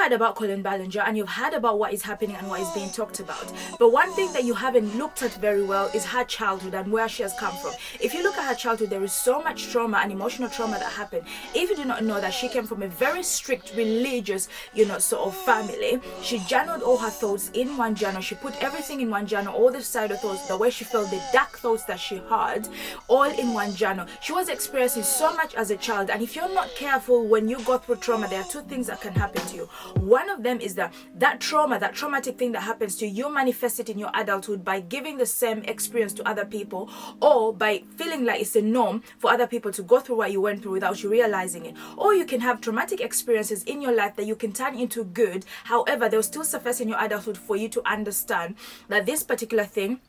heard about Colleen Ballinger and you've heard about what is happening and what is being talked about. But one thing that you haven't looked at very well is her childhood and where she has come from. If you look at her childhood, there is so much trauma and emotional trauma that happened. If you do not know that she came from a very strict religious, sort of family, she journaled all her thoughts in one journal. She put everything in one journal, all the side of thoughts, the way she felt, the dark thoughts that she had, all in one journal. She was experiencing so much as a child, and if you're not careful when you go through trauma, there are two things that can happen to you. One of them is that trauma, that traumatic thing that happens to you, manifest it in your adulthood by giving the same experience to other people, or by feeling like it's a norm for other people to go through what you went through without you realizing it. Or you can have traumatic experiences in your life that you can turn into good. However, they'll still surface in your adulthood for you to understand that this particular thing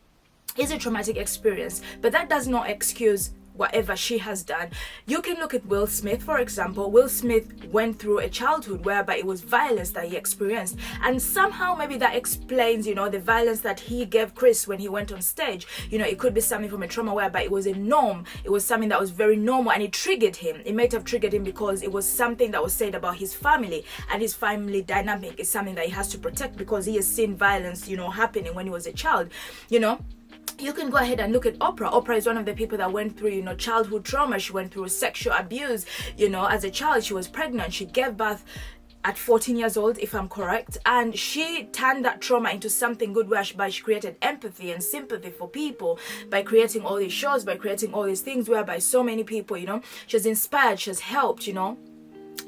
is a traumatic experience. But that does not excuse whatever she has done. You can look at Will Smith, for example. Will Smith went through a childhood whereby it was violence that he experienced, and somehow maybe that explains, the violence that he gave Chris when he went on stage. It could be something from a trauma whereby it was a norm. It was something that was very normal, and it triggered him. It might have triggered him because it was something that was said about his family, and his family dynamic is something that he has to protect because he has seen violence, happening when he was a child. You can go ahead and look at Oprah. Oprah is one of the people that went through, childhood trauma. She went through sexual abuse, as a child. She was pregnant. She gave birth at 14 years old, if I'm correct. And she turned that trauma into something good whereby she created empathy and sympathy for people by creating all these shows, by creating all these things whereby so many people, she's inspired, she's helped,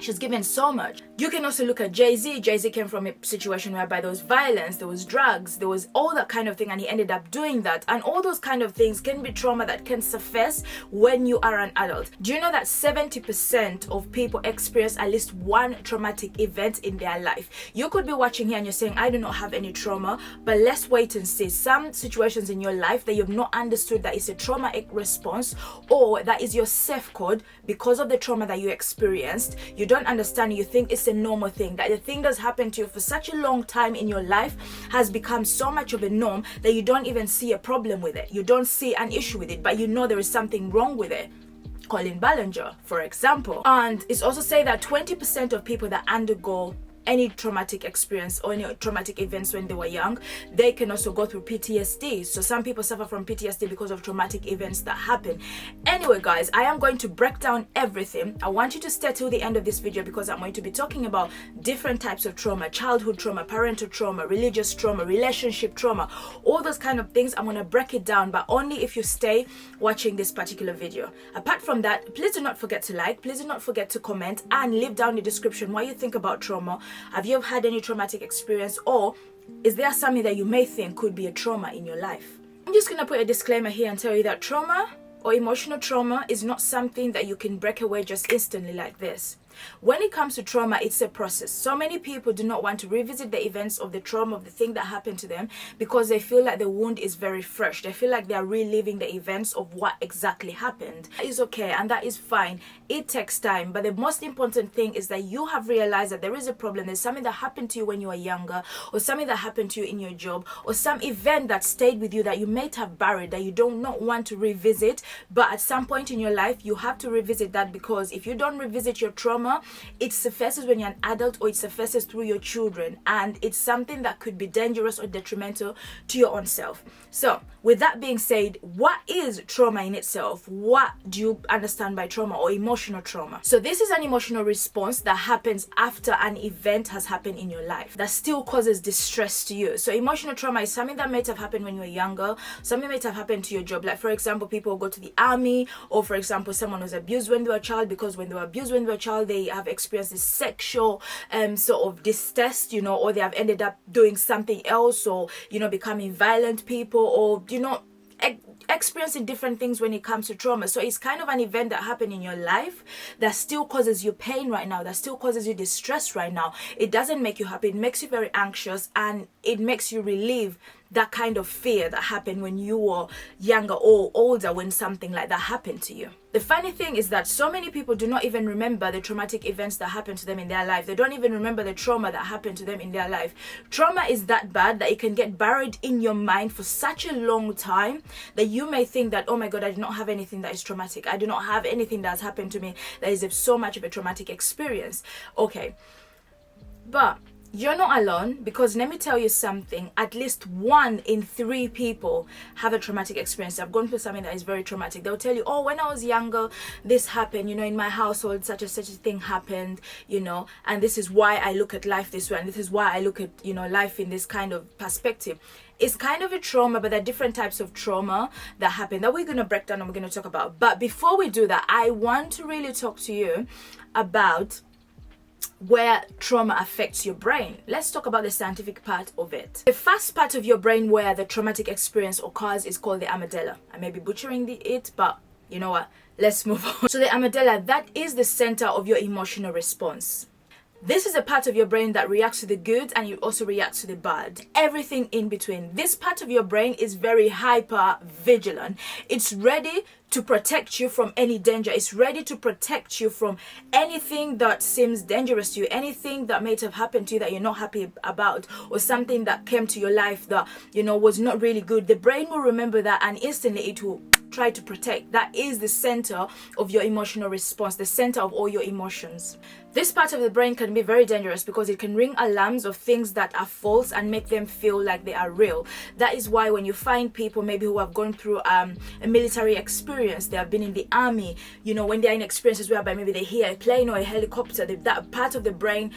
she's given so much. You can also look at Jay-Z. Jay-Z came from a situation whereby there was violence, there was drugs, there was all that kind of thing, and he ended up doing that. And all those kind of things can be trauma that can surface when you are an adult. Do you know that 70% of people experience at least one traumatic event in their life? You could be watching here and you're saying, I do not have any trauma, but let's wait and see. Some situations in your life that you've not understood that it's a traumatic response, or that is your safe code because of the trauma that you experienced. You don't understand, you think it's a normal thing, that the thing that's happened to you for such a long time in your life has become so much of a norm that you don't even see a problem with it. You don't see an issue with it, but there is something wrong with it. Colleen Ballinger, for example. And it's also said that 20% of people that undergo any traumatic experience or any traumatic events when they were young, they can also go through PTSD. So some people suffer from PTSD because of traumatic events that happen. Anyway, guys, I am going to break down everything. I want you to stay till the end of this video because I'm going to be talking about different types of trauma: childhood trauma, parental trauma, religious trauma, relationship trauma, all those kind of things. I'm going to break it down, but only if you stay watching this particular video. Apart from that, please do not forget to like, please do not forget to comment, and leave down in the description what you think about trauma. Have you ever had any traumatic experience, or is there something that you may think could be a trauma in your life? I'm just going to put a disclaimer here and tell you that trauma or emotional trauma is not something that you can break away just instantly like this. When it comes to trauma, it's a process. So many people do not want to revisit the events of the trauma, of the thing that happened to them, because they feel like the wound is very fresh. They feel like they are reliving the events of what exactly happened. That is okay, and that is fine. It takes time, but the most important thing is that you have realized that there is a problem. There's something that happened to you when you were younger, or something that happened to you in your job, or some event that stayed with you that you may have buried, that you don't not want to revisit, but at some point in your life you have to revisit that, because if you don't revisit your trauma, it surfaces when you're an adult, or it surfaces through your children, and it's something that could be dangerous or detrimental to your own self. So with that being said, what is trauma in itself? What do you understand by trauma or emotional trauma? So this is an emotional response that happens after an event has happened in your life that still causes distress to you. So emotional trauma is something that might have happened when you were younger, something might have happened to your job. Like, for example, people go to the army, or for example, someone was abused when they were a child, because when they were abused when they were a child, they have experienced this sexual sort of distaste, or they have ended up doing something else, or becoming violent people, or experiencing different things when it comes to trauma. So it's kind of an event that happened in your life that still causes you pain right now, that still causes you distress right now. It doesn't make you happy, it makes you very anxious, and it makes you relieve that kind of fear that happened when you were younger or older, when something like that happened to you. The funny thing is that so many people do not even remember the traumatic events that happened to them in their life. They don't even remember the trauma that happened to them in their life. Trauma is that bad that it can get buried in your mind for such a long time that you may think that, oh my God, I do not have anything that is traumatic. I do not have anything that has happened to me that is so much of a traumatic experience. Okay, but You're not alone, because let me tell you something, at least 1 in 3 people have a traumatic experience. I've gone through something that is very traumatic. They'll tell you, oh, when I was younger, this happened, in my household, such and such a thing happened, and this is why I look at life this way, and this is why I look at, life in this kind of perspective. It's kind of a trauma, but there are different types of trauma that happen that we're going to break down and we're going to talk about. But before we do that, I want to really talk to you about where trauma affects your brain. Let's talk about the scientific part of it. The first part of your brain where the traumatic experience occurs is called the amygdala. I may be butchering it, but you know what? Let's move on. So the amygdala, that is the center of your emotional response. This is a part of your brain that reacts to the good and it also reacts to the bad. Everything in between. This part of your brain is very hyper vigilant. It's ready to protect you from any danger. It's ready to protect you from anything that seems dangerous to you, anything that might have happened to you that you're not happy about, or something that came to your life that, was not really good. The brain will remember that and instantly it will try to protect. That is the center of your emotional response, the center of all your emotions. This part of the brain can be very dangerous because it can ring alarms of things that are false and make them feel like they are real. That is why when you find people maybe who have gone through a military experience, they have been in the army, when they're in experiences whereby maybe they hear a plane or a helicopter, that part of the brain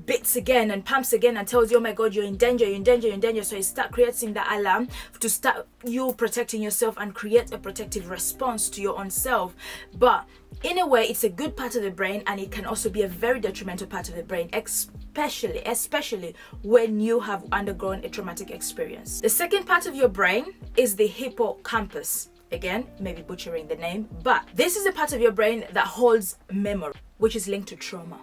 beats again and pumps again and tells you, oh my god, you're in danger, you're in danger, you're in danger. So it start creating the alarm to start you protecting yourself and create a protective response to your own self. But in a way, it's a good part of the brain, and it can also be a very detrimental part of the brain, especially when you have undergone a traumatic experience. The second part of your brain is the hippocampus. Again, maybe butchering the name, but this is a part of your brain that holds memory, which is linked to trauma.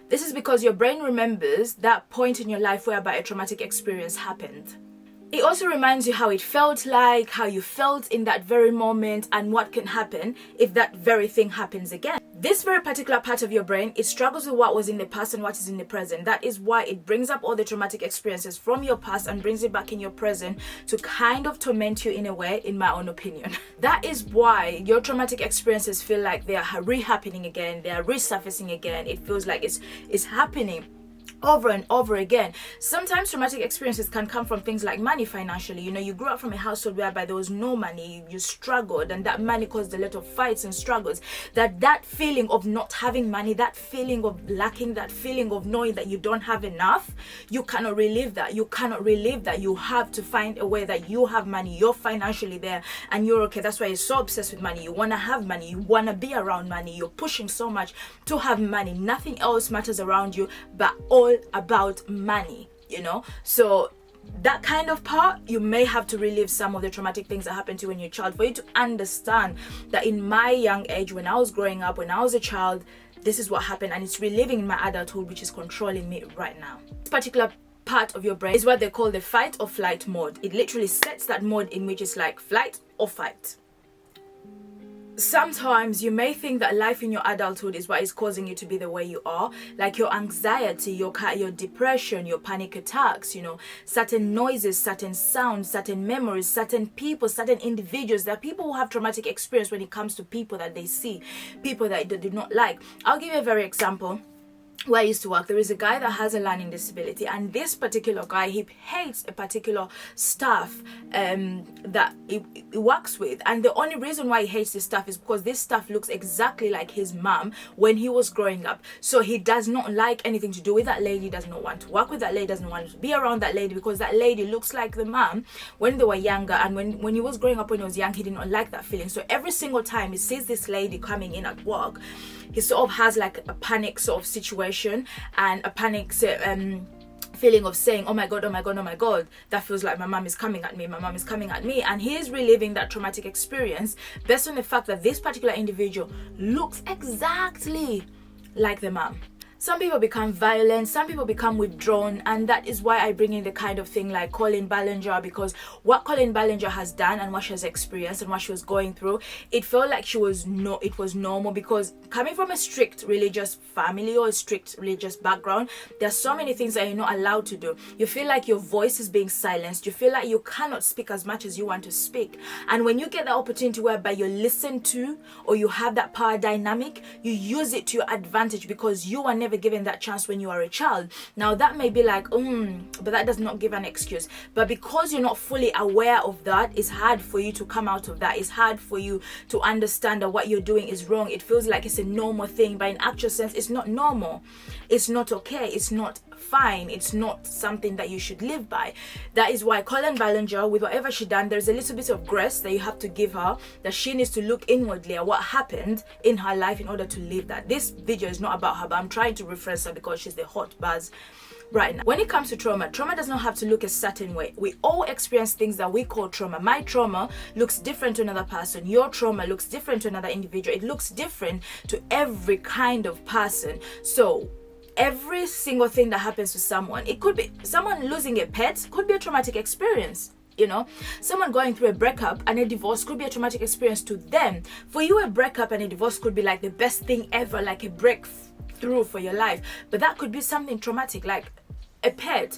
This is because your brain remembers that point in your life whereby a traumatic experience happened. It also reminds you how it felt like, how you felt in that very moment, and what can happen if that very thing happens again. This very particular part of your brain, it struggles with what was in the past and what is in the present. That is why it brings up all the traumatic experiences from your past and brings it back in your present to kind of torment you in a way, in my own opinion. That is why your traumatic experiences feel like they are re-happening again, they are resurfacing again. It feels like it's happening over and over again. Sometimes traumatic experiences can come from things like money financially. You grew up from a household whereby there was no money, you struggled, and that money caused a lot of fights and struggles. That feeling of not having money, that feeling of lacking, that feeling of knowing that you don't have enough, you cannot relive that. You cannot relive that. You have to find a way that you have money, you're financially there, and you're okay. That's why you're so obsessed with money. You want to have money, you want to be around money, you're pushing so much to have money. Nothing else matters around you but all about money, so that kind of part, you may have to relive some of the traumatic things that happened to you when you're a child for you to understand that in my young age, when I was growing up, when I was a child, this is what happened, and it's reliving in my adulthood, which is controlling me right now. This particular part of your brain is what they call the fight or flight mode. It literally sets that mode in which it's like flight or fight. Sometimes you may think that life in your adulthood is what is causing you to be the way you are, like your anxiety, your depression, your panic attacks, certain noises, certain sounds, certain memories, certain people, certain individuals. There are people who have traumatic experience when it comes to people that they see, people that they do not like. I'll give you a very example. Where I used to work, there is a guy that has a learning disability, and this particular guy, he hates a particular staff that he works with, and the only reason why he hates this staff is because this staff looks exactly like his mom when he was growing up. So he does not like anything to do with that lady, does not want to work with that lady, doesn't want to be around that lady, because that lady looks like the mom when they were younger, and when he was growing up, when he was young, he did not like that feeling. So every single time he sees this lady coming in at work, he sort of has like a panic sort of situation and a panic feeling of saying, oh my god, that feels like my mom is coming at me, and he is reliving that traumatic experience based on the fact that this particular individual looks exactly like the mom. Some people become violent, some people become withdrawn, and that is why I bring in the kind of thing like Colleen Ballinger, because what Colleen Ballinger has done and what she has experienced and what she was going through, it felt like it was normal, because coming from a strict religious family or a strict religious background, there are so many things that you're not allowed to do. You feel like your voice is being silenced, you feel like you cannot speak as much as you want to speak, and when you get the opportunity whereby you're listened to or you have that power dynamic, you use it to your advantage, because you are never never given that chance when you are a child. Now that may be like, but that does not give an excuse. But because you're not fully aware of that, it's hard for you to come out of that. It's hard for you to understand that what you're doing is wrong. It feels like it's a normal thing, but in actual sense, it's not normal. It's not okay. It's not fine. It's not something that you should live by. That is why Colleen Ballinger, with whatever she done, there's a little bit of grace that you have to give her, that she needs to look inwardly at what happened in her life in order to live that. This video is not about her, but I'm trying to reference her because she's the hot buzz right now. When it comes to trauma does not have to look a certain way. We all experience things that we call trauma. My trauma looks different to another person. Your trauma looks different to another individual. It looks different to every kind of person. So every single thing that happens to someone, it could be someone losing a pet, could be a traumatic experience. Someone going through a breakup and a divorce could be a traumatic experience to them. For you, a breakup and a divorce could be like the best thing ever, like a breakthrough for your life. But that could be something traumatic, like a pet.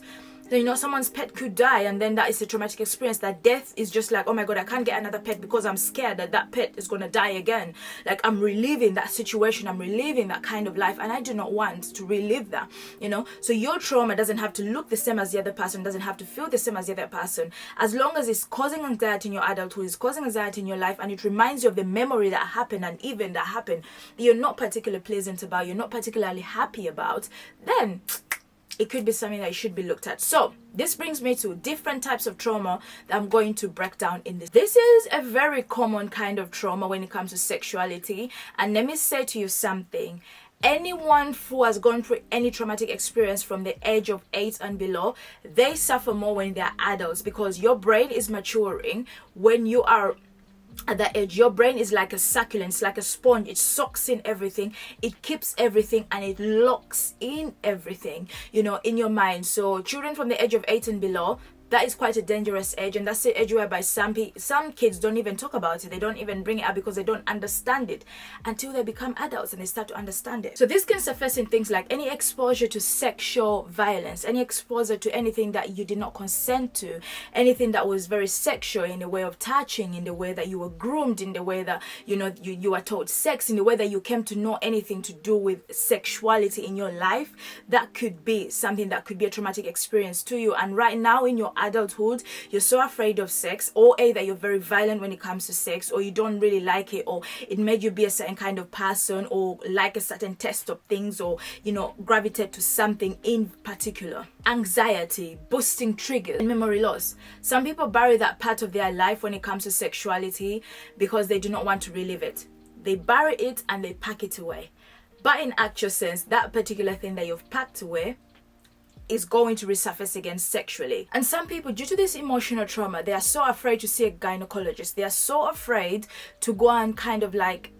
Someone's pet could die, and then that is a traumatic experience. That death is just like, oh my God, I can't get another pet because I'm scared that pet is going to die again. Like, I'm reliving that situation. I'm reliving that kind of life, and I do not want to relive that, So your trauma doesn't have to look the same as the other person, doesn't have to feel the same as the other person. As long as it's causing anxiety in your adulthood, it's causing anxiety in your life, and it reminds you of the memory that happened, an event that happened that you're not particularly pleasant about, you're not particularly happy about, then it could be something that should be looked at. So this brings me to different types of trauma that I'm going to break down in this. This is a very common kind of trauma when it comes to sexuality. And let me say to you something. Anyone who has gone through any traumatic experience from the age of 8 and below, they suffer more when they're adults, because your brain is maturing. When you are at that age, your brain is like a succulent, it's like a sponge. It soaks in everything, it keeps everything, and it locks in everything, in your mind. So children from the age of 8 and below, that is quite a dangerous age, and that's the age whereby some kids don't even talk about it. They don't even bring it up because they don't understand it until they become adults and they start to understand it. So this can surface in things like any exposure to sexual violence, any exposure to anything that you did not consent to, anything that was very sexual in the way of touching, in the way that you were groomed, in the way that you were taught sex, in the way that you came to know anything to do with sexuality in your life. That could be something that could be a traumatic experience to you. And right now in your adulthood, you're so afraid of sex, or either you're very violent when it comes to sex, or you don't really like it, or it made you be a certain kind of person, or like a certain test of things, or gravitate to something in particular. Anxiety, boosting triggers, and memory loss. Some people bury that part of their life when it comes to sexuality because they do not want to relive it. They bury it and they pack it away. But in actual sense, that particular thing that you've packed away is going to resurface again sexually. And some people, due to this emotional trauma, they are so afraid to see a gynecologist. They are so afraid to go and kind of like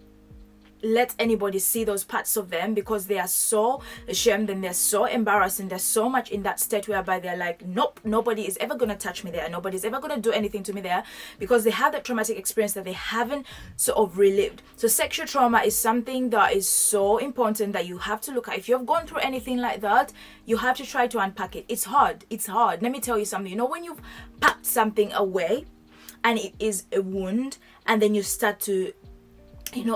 let anybody see those parts of them, because they are so ashamed and they're so embarrassed, and they're so much in that state whereby they're like, nope, nobody is ever gonna touch me there, nobody's ever gonna do anything to me there, because they have that traumatic experience that they haven't sort of relived. So sexual trauma is something that is so important that you have to look at. If you've gone through anything like that, you have to try to unpack it. It's hard. Let me tell you something. When you've packed something away and it is a wound, and then you start to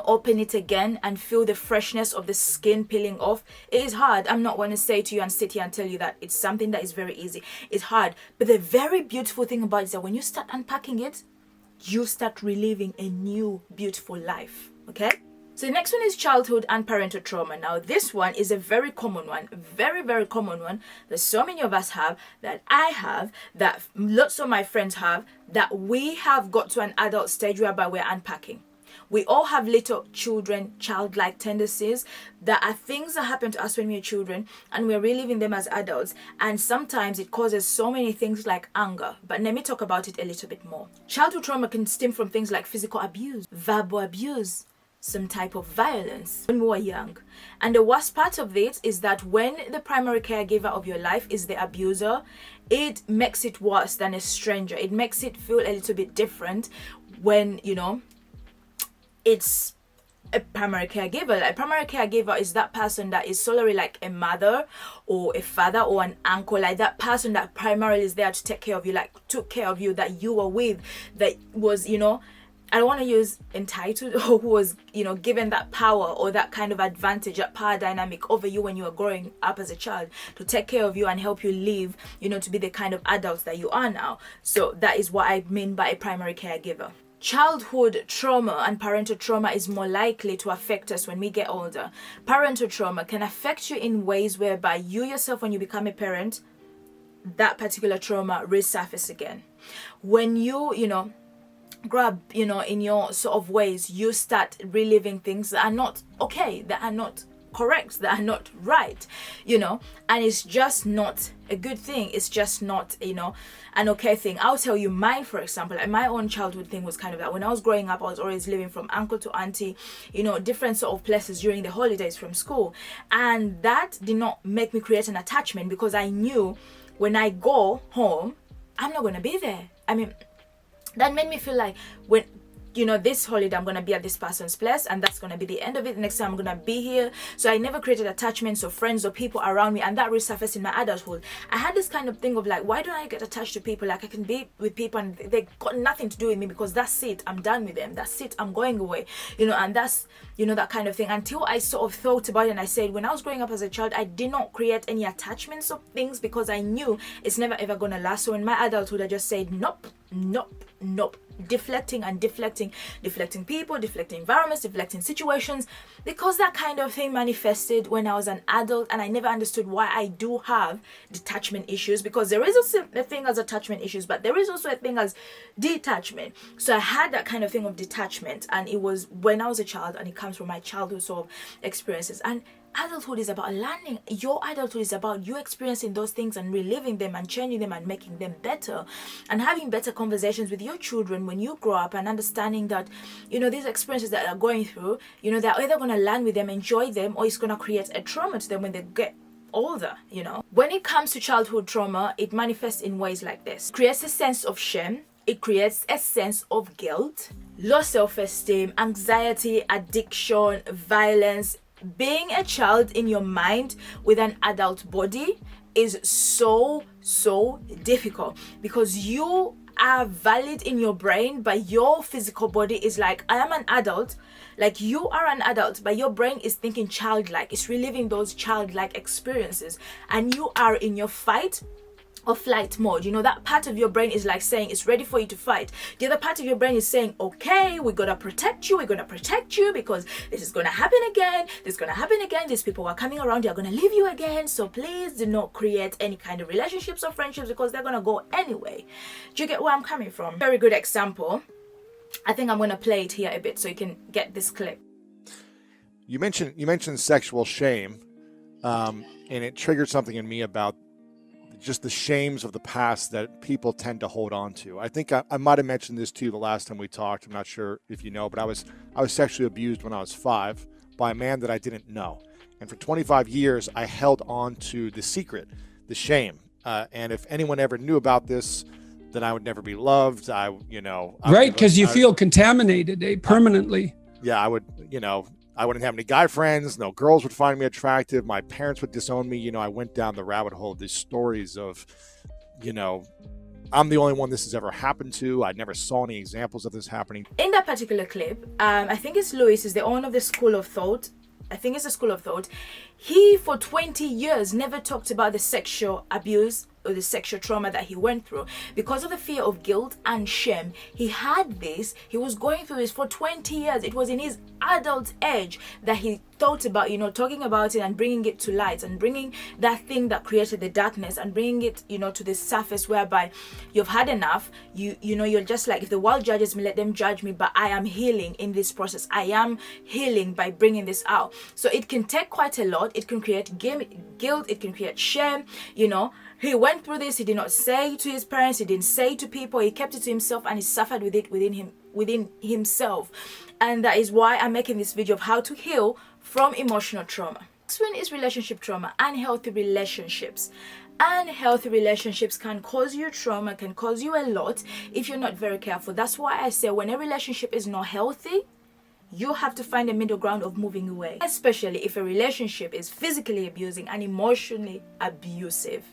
open it again and feel the freshness of the skin peeling off, it is hard. I'm not going to say to you and sit here and tell you that it's something that is very easy. It's hard. But the very beautiful thing about it is that when you start unpacking it, you start reliving a new beautiful life. Okay? So the next one is childhood and parental trauma. Now this one is a very common one, very, very common one that so many of us have, that I have, that lots of my friends have, that we have got to an adult stage whereby we're unpacking. We all have little children, childlike tendencies that are things that happen to us when we are children, and we're reliving them as adults. And sometimes it causes so many things like anger. But let me talk about it a little bit more. Childhood trauma can stem from things like physical abuse, verbal abuse, some type of violence when we were young. And the worst part of it is that when the primary caregiver of your life is the abuser, it makes it worse than a stranger. It makes it feel a little bit different when, it's a primary caregiver. A primary caregiver is that person that is solely like a mother or a father or an uncle, like that person that primarily is there to take care of you, like took care of you, that you were with, that was, I don't want to use entitled, or who was, given that power or that kind of advantage, that power dynamic over you when you were growing up as a child, to take care of you and help you live, to be the kind of adults that you are now. So that is what I mean by a primary caregiver. Childhood trauma and parental trauma is more likely to affect us when we get older. Parental trauma can affect you in ways whereby you yourself, when you become a parent, that particular trauma resurfaces again. When you, grow up, in your sort of ways, you start reliving things that are not okay, that are not correct, that are not right, and it's just not a good thing. It's just not, an okay thing. I'll tell you mine, for example. My own childhood thing was kind of that. When I was growing up, I was always living from uncle to auntie, different sort of places during the holidays from school, and that did not make me create an attachment, because I knew when I go home, I'm not going to be there. I mean, that made me feel like when, this holiday I'm going to be at this person's place, and that's going to be the end of it. Next time I'm going to be here. So I never created attachments or friends or people around me, and that resurfaced in my adulthood. I had this kind of thing of like, why don't I get attached to people? Like, I can be with people and they got nothing to do with me, because that's it. I'm done with them. That's it. I'm going away. And that's, that kind of thing. Until I sort of thought about it, and I said, when I was growing up as a child, I did not create any attachments of things, because I knew it's never ever going to last. So in my adulthood, I just said, nope, deflecting people, deflecting environments, deflecting situations, because that kind of thing manifested when I was an adult, and I never understood why I do have detachment issues, because there is also a thing as attachment issues, but there is also a thing as detachment. So I had that kind of thing of detachment, and it was when I was a child, and it comes from my childhood sort of experiences. And adulthood is about learning. Your adulthood is about you experiencing those things and reliving them and changing them and making them better, and having better conversations with your children when you grow up, and understanding that, these experiences that they're going through, they're either going to learn with them, enjoy them, or it's going to create a trauma to them when they get older. When it comes to childhood trauma, it manifests in ways like this. It creates a sense of shame. It creates a sense of guilt, low self-esteem, anxiety, addiction, violence. Being a child in your mind with an adult body is so difficult, because you are valid in your brain, but your physical body is like, I am an adult. Like, you are an adult, but your brain is thinking childlike. It's reliving those childlike experiences, and you are in your fight or flight mode. That part of your brain is like saying it's ready for you to fight. The other part of your brain is saying, okay, we're gonna protect you, because this is gonna happen again, these people are coming around, they're gonna leave you again, so please do not create any kind of relationships or friendships, because they're gonna go anyway. Do you get where I'm coming from? Very good example. I think I'm gonna play it here a bit so you can get this clip. You mentioned sexual shame, and it triggered something in me about just the shames of the past that people tend to hold on to. I think I might have mentioned this to you the last time we talked. I'm not sure if you know, but I was sexually abused when I was 5 by a man that I didn't know. And for 25 years, I held on to the secret, the shame. And if anyone ever knew about this, then I would never be loved. Right, because you feel contaminated permanently. I would, I wouldn't have any guy friends. No girls would find me attractive. My parents would disown me. I went down the rabbit hole of these stories of, I'm the only one this has ever happened to. I never saw any examples of this happening. In that particular clip, I think it's Louis is the owner of the School of Thought. I think it's a School of Thought. He, for 20 years, never talked about the sexual abuse or the sexual trauma that he went through, because of the fear of guilt and shame. He was going through this for 20 years. It was in his adult age that he thought about, talking about it and bringing it to light, and bringing that thing that created the darkness and bringing it, to the surface, whereby you've had enough. You're just like, if the world judges me, let them judge me, but I am healing in this process. I am healing by bringing this out. So it can take quite a lot. It can create guilt. It can create shame. He went through this. He did not say to his parents. He didn't say to people. He kept it to himself, and he suffered with it within himself. And that is why I'm making this video of how to heal from emotional trauma. Next one is relationship trauma. Unhealthy relationships. Unhealthy relationships can cause you trauma, can cause you a lot if you're not very careful. That's why I say when a relationship is not healthy, you have to find a middle ground of moving away, especially if a relationship is physically abusing and emotionally abusive.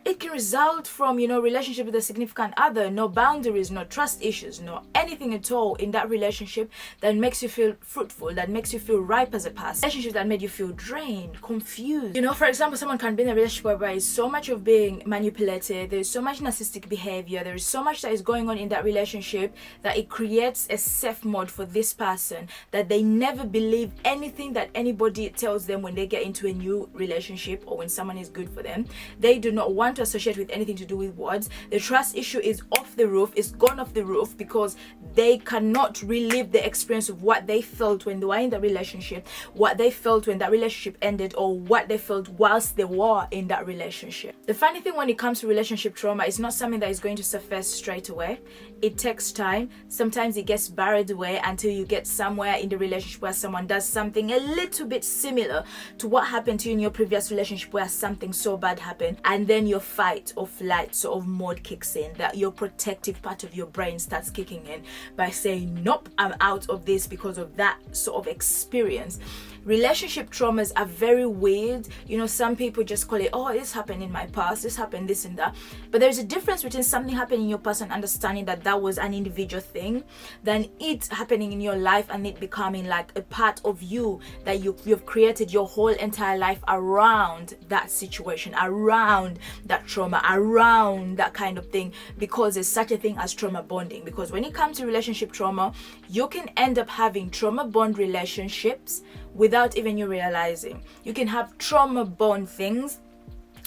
It can result from, relationship with a significant other, no boundaries, no trust issues, no anything at all in that relationship that makes you feel fruitful, that makes you feel ripe as a person. Relationship that made you feel drained, confused. For example, someone can be in a relationship where there is so much of being manipulated, there is so much narcissistic behavior, there is so much that is going on in that relationship that it creates a safe mode for this person, that they never believe anything that anybody tells them when they get into a new relationship or when someone is good for them. They do not want to associate with anything to do with words. The trust issue is off the roof, it's gone off the roof, because they cannot relive the experience of what they felt when they were in the relationship, what they felt when that relationship ended, or what they felt whilst they were in that relationship. The funny thing when it comes to relationship trauma, is not something that is going to surface straight away. It takes time. Sometimes it gets buried away until you get somewhere in the relationship where someone does something a little bit similar to what happened to you in your previous relationship, where something so bad happened, and then your fight or flight sort of mode kicks in, that your protective part of your brain starts kicking in by saying, nope, I'm out of this because of that sort of experience. Relationship traumas are very weird. Some people just call it, oh, this happened in my past, this happened, this and that. But there's a difference between something happening in your past and understanding that that was an individual thing, than it happening in your life and it becoming like a part of you, that you've created your whole entire life around that situation, around that trauma, around that kind of thing, because there's such a thing as trauma bonding. Because when it comes to relationship trauma, you can end up having trauma bond relationships without even you realizing. You can have trauma bond things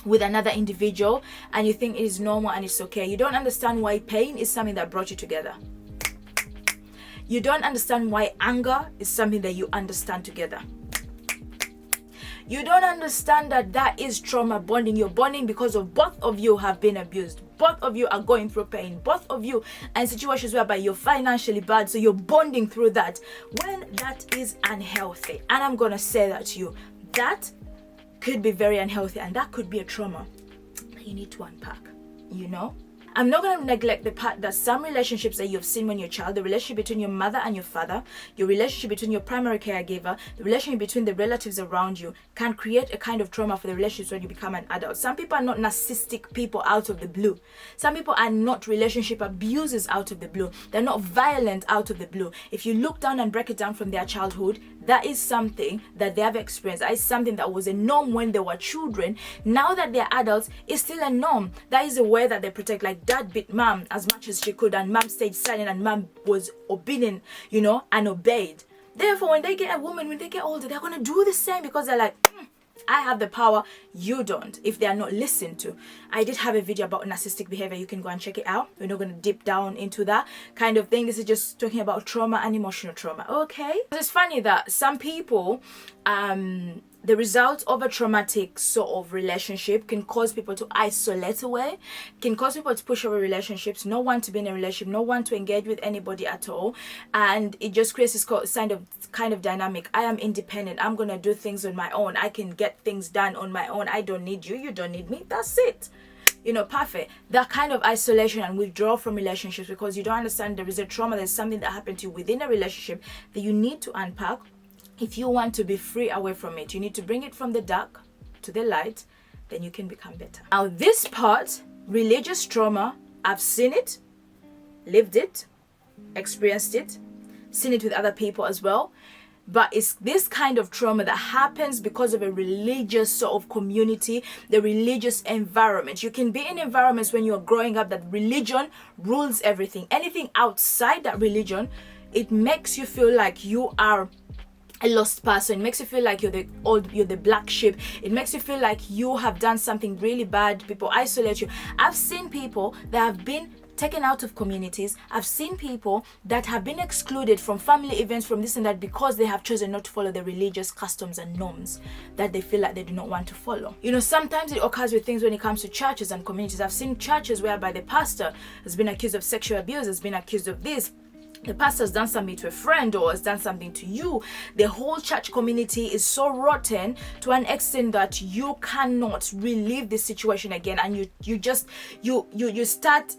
with another individual and you think it is normal and it's okay. You don't understand why pain is something that brought you together. You don't understand why anger is something that you understand together. You don't understand that that is trauma bonding. You're bonding because of both of you have been abused. Both of you are going through pain. Both of you are in situations whereby you're financially bad, so you're bonding through that. When that is unhealthy, and I'm going to say that to you, that could be very unhealthy, and that could be a trauma that you need to unpack, I'm not going to neglect the part that some relationships that you've seen when you're a child, the relationship between your mother and your father, your relationship between your primary caregiver, the relationship between the relatives around you, can create a kind of trauma for the relationships when you become an adult. Some people are not narcissistic people out of the blue. Some people are not relationship abusers out of the blue. They're not violent out of the blue. If you look down and break it down from their childhood, that is something that they have experienced. That is something that was a norm when they were children. Now that they're adults, it's still a norm. That is a way that they protect. Like dad beat mom as much as she could, and mom stayed silent, and mom was obedient, and obeyed. Therefore, when they get a woman, when they get older, they're going to do the same, because they're like, I have the power, you don't, if they are not listened to. I did have a video about narcissistic behavior. You can go and check it out. We're not going to dip down into that kind of thing. This is just talking about trauma and emotional trauma. Okay. It's funny that some people, the result of a traumatic sort of relationship can cause people to isolate away, can cause people to push away relationships, no one to be in a relationship, no one to engage with anybody at all. And it just creates this kind of dynamic. I am independent. I'm going to do things on my own. I can get things done on my own. I don't need you. You don't need me. That's it. Perfect. That kind of isolation and withdrawal from relationships because you don't understand there is a trauma, there's something that happened to you within a relationship that you need to unpack. If you want to be free away from it, you need to bring it from the dark to the light, then you can become better. Now this part, religious trauma, I've seen it, lived it, experienced it, seen it with other people as well. But it's this kind of trauma that happens because of a religious sort of community, the religious environment. You can be in environments when you're growing up that religion rules everything. Anything outside that religion, it makes you feel like you are a lost person. It makes you feel like you're the black sheep. It makes you feel like you have done something really bad. People isolate you. I've seen people that have been taken out of communities. I've seen people that have been excluded from family events, from this and that, because they have chosen not to follow the religious customs and norms that they feel like they do not want to follow. Sometimes it occurs with things when it comes to churches and communities. I've seen churches whereby the pastor has been accused of sexual abuse, has been accused of this. The pastor has done something to a friend or has done something to you. The whole church community is so rotten to an extent that you cannot relive this situation again, and you start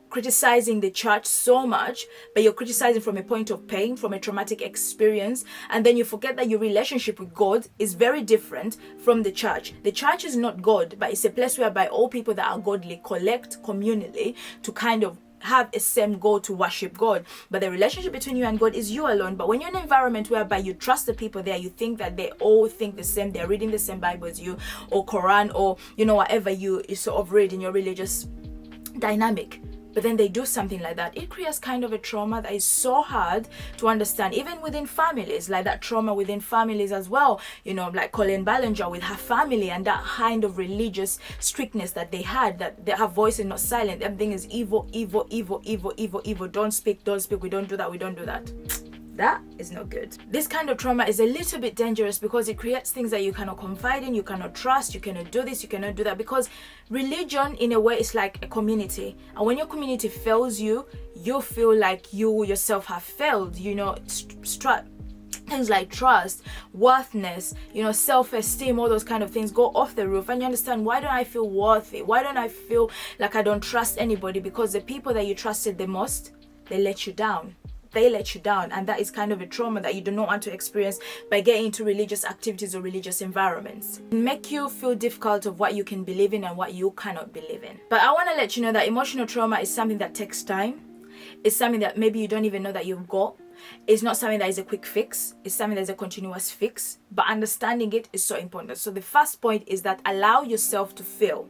criticizing the church so much, but you're criticizing from a point of pain, from a traumatic experience, and then you forget that your relationship with God is very different from the church. The church is not God, but it's a place whereby all people that are godly collect communally to kind of have a same goal to worship God. But the relationship between you and God is you alone. But when you're in an environment whereby you trust the people there, you think that they all think the same, they're reading the same Bible as you, or Quran, or whatever you sort of read in your religious dynamic, but then they do something like that, it creates kind of a trauma that is so hard to understand, even within families, like that trauma within families as well, like Colleen Ballinger with her family, and that kind of religious strictness that they had, that her voice is not silent, everything is evil, evil, evil, evil, evil, evil, don't speak, we don't do that. That is not good. This kind of trauma is a little bit dangerous because it creates things that you cannot confide in, you cannot trust, you cannot do this, you cannot do that, because religion in a way is like a community, and when your community fails you, you feel like you yourself have failed. Things like trust, worthiness, self-esteem, all those kind of things go off the roof, and you understand, why don't I feel worthy? Why don't I feel like I don't trust anybody? Because the people that you trusted the most, they let you down. And that is kind of a trauma that you do not want to experience by getting into religious activities or religious environments. It make you feel difficult of what you can believe in and what you cannot believe in. But I want to let you know that emotional trauma is something that takes time. It's something that maybe you don't even know that you've got. It's not something that is a quick fix. It's something that is a continuous fix. But understanding it is so important. So the first point is that allow yourself to feel.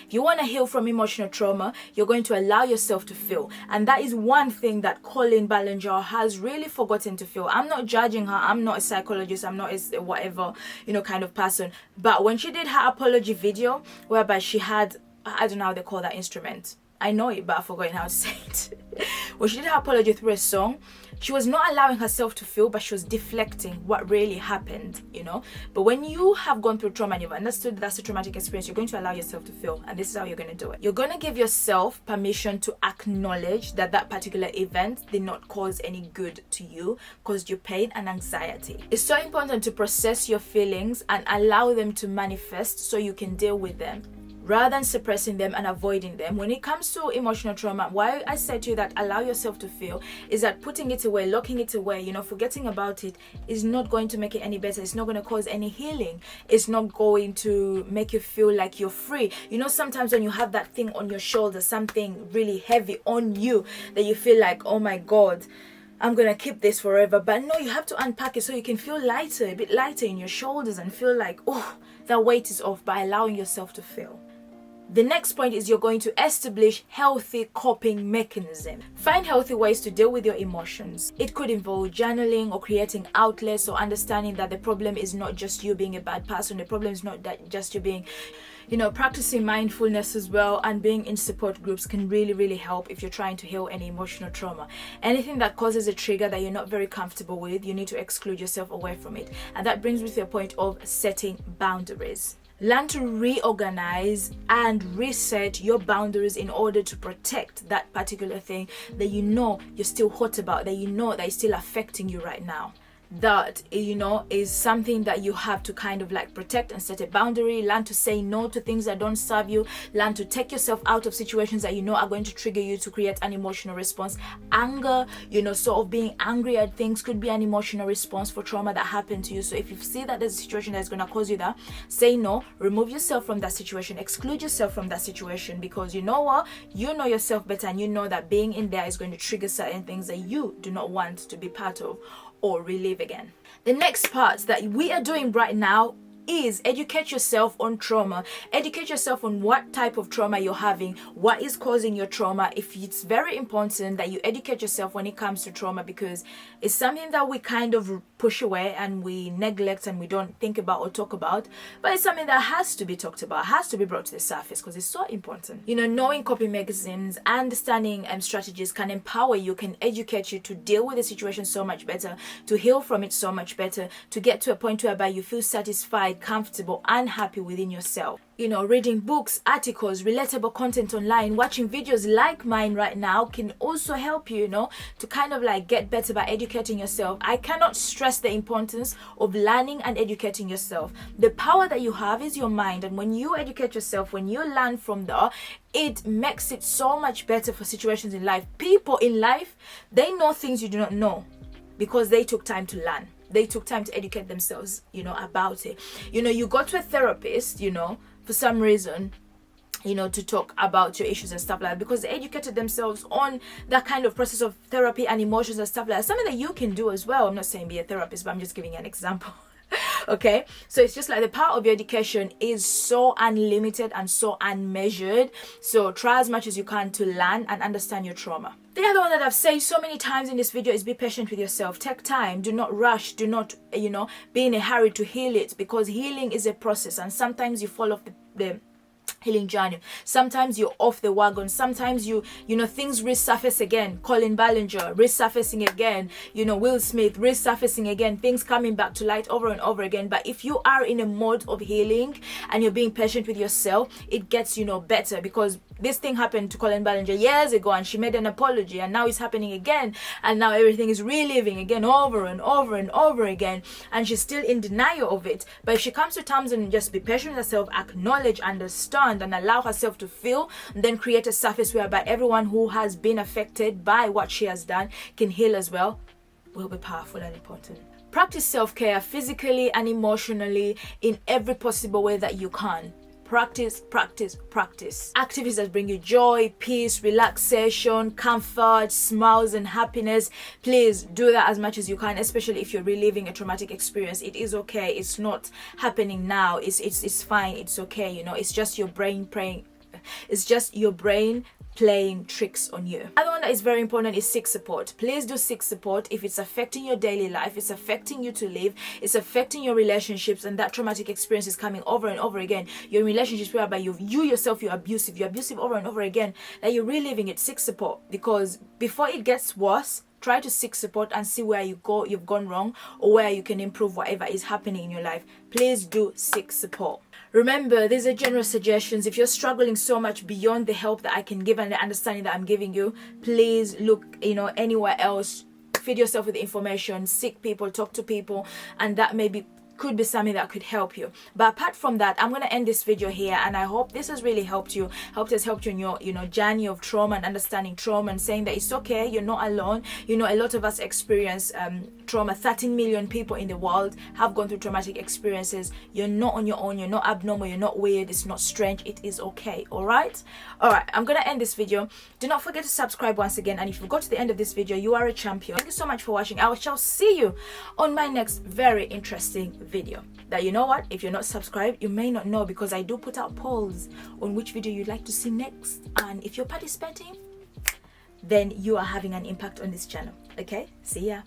If you want to heal from emotional trauma, you're going to allow yourself to feel. And that is one thing that Colleen Ballinger has really forgotten to feel. I'm not judging her. I'm not a psychologist. I'm not a whatever, kind of person. But when she did her apology video, whereby she had, I don't know how they call that instrument. I know it, but I've forgotten how to say it. When she did her apology through a song, she was not allowing herself to feel, but she was deflecting what really happened, But when you have gone through trauma and you've understood that's a traumatic experience, you're going to allow yourself to feel. And this is how you're going to do it. You're going to give yourself permission to acknowledge that that particular event did not cause any good to you, caused you pain and anxiety. It's so important to process your feelings and allow them to manifest so you can deal with them, rather than suppressing them and avoiding them. When it comes to emotional trauma, why I said to you that allow yourself to feel is that putting it away, locking it away, forgetting about it is not going to make it any better. It's not going to cause any healing. It's not going to make you feel like you're free. Sometimes when you have that thing on your shoulder, something really heavy on you, that you feel like, oh my God, I'm going to keep this forever. But no, you have to unpack it so you can feel lighter, a bit lighter in your shoulders, and feel like, oh, that weight is off, by allowing yourself to feel. The next point is you're going to establish healthy coping mechanism. Find healthy ways to deal with your emotions. It could involve journaling or creating outlets, or understanding that the problem is not just you being a bad person. The problem is not that just you being, practicing mindfulness as well, and being in support groups can really, really help if you're trying to heal any emotional trauma. Anything that causes a trigger that you're not very comfortable with, you need to exclude yourself away from it. And that brings me to a point of setting boundaries. Learn to reorganize and reset your boundaries in order to protect that particular thing that you're still hot about, that that is still affecting you right now. That is something that you have to kind of like protect and set a boundary. Learn to say no to things that don't serve you. Learn to take yourself out of situations that are going to trigger you to create an emotional response. Anger, sort of being angry at things could be an emotional response for trauma that happened to you. So if you see that there's a situation that's going to cause you that, say no, remove yourself from that situation, exclude yourself from that situation, because you know what, you know yourself better, and you know that being in there is going to trigger certain things that you do not want to be part of or relive again. The next part that we are doing right now is educate yourself on trauma. Educate yourself on what type of trauma you're having, what is causing your trauma. It's very important that you educate yourself when it comes to trauma, because it's something that we kind of push away and we neglect and we don't think about or talk about, but it's something that has to be talked about, has to be brought to the surface, because it's so important. Knowing coping mechanisms, understanding strategies can empower you, can educate you to deal with the situation so much better, to heal from it so much better, to get to a point whereby you feel satisfied comfortable and happy within yourself. You know, reading books, articles, relatable content online, watching videos like mine right now can also help you, you know, to kind of like get better by educating yourself. I cannot stress the importance of learning and educating yourself. The power that you have is your mind, and when you educate yourself, when you learn from there, it makes it so much better for situations in life. People in life, they know things you do not know because they took time to learn. They took time to educate themselves, you know, about it. You know, you go to a therapist, you know, for some reason, you know, to talk about your issues and stuff like that, because they educated themselves on that kind of process of therapy and emotions and stuff like that. Something that you can do as well. I'm not saying be a therapist, but I'm just giving you an example. Okay, so it's just like the power of your education is so unlimited and so unmeasured. So try as much as you can to learn and understand your trauma. The other one that I've said so many times in this video is be patient with yourself. Take time. Do not rush. Do not, you know, be in a hurry to heal it, because healing is a process, and sometimes you fall off the healing journey. Sometimes you're off the wagon. Sometimes you know, things resurface again. Colleen Ballinger resurfacing again. You know, Will Smith resurfacing again. Things coming back to light over and over again. But if you are in a mode of healing and you're being patient with yourself, it gets, you know, better, because this thing happened to Colleen Ballinger years ago and she made an apology, and now it's happening again, and now everything is reliving again over and over and over again, and she's still in denial of it. But if she comes to terms and just be patient with herself, acknowledge, understand, and allow herself to feel, and then create a surface whereby everyone who has been affected by what she has done can heal as well, will be powerful and important. Practice self-care physically and emotionally in every possible way that you can. Practice, practice, practice. Activities that bring you joy, peace, relaxation, comfort, smiles, and happiness. Please do that as much as you can, especially if you're reliving a traumatic experience. It is okay. It's not happening now. It's fine. It's okay. You know, it's just your brain praying. It's just your brain playing tricks on you. Another one that is very important is seek support. Please do seek support if it's affecting your daily life, it's affecting you to live, it's affecting your relationships, and that traumatic experience is coming over and over again. Your relationships whereby you yourself, you're abusive over and over again, that you're reliving it. Seek support, because before it gets worse, try to seek support and see where you've gone wrong, or where you can improve whatever is happening in your life. Please do seek support. Remember, these are general suggestions. If you're struggling so much beyond the help that I can give and the understanding that I'm giving you, please look, you know, anywhere else. Feed yourself with information, seek people, talk to people, and that could be something that could help you. But apart from that, I'm going to end this video here, and I hope this has really helped you in your, you know, journey of trauma and understanding trauma, and saying that it's okay, you're not alone. You know, a lot of us experience trauma. 13 million people in the world have gone through traumatic experiences. You're not on your own. You're not abnormal. You're not weird. It's not strange. It is okay. All right, I'm going to end this video. Do not forget to subscribe once again, and if you got to the end of this video, you are a champion. Thank you so much for watching. I shall see you on my next very interesting video. That, you know what, if you're not subscribed, you may not know, because I do put out polls on which video you'd like to see next, and if you're participating, then you are having an impact on this channel. Okay, see ya.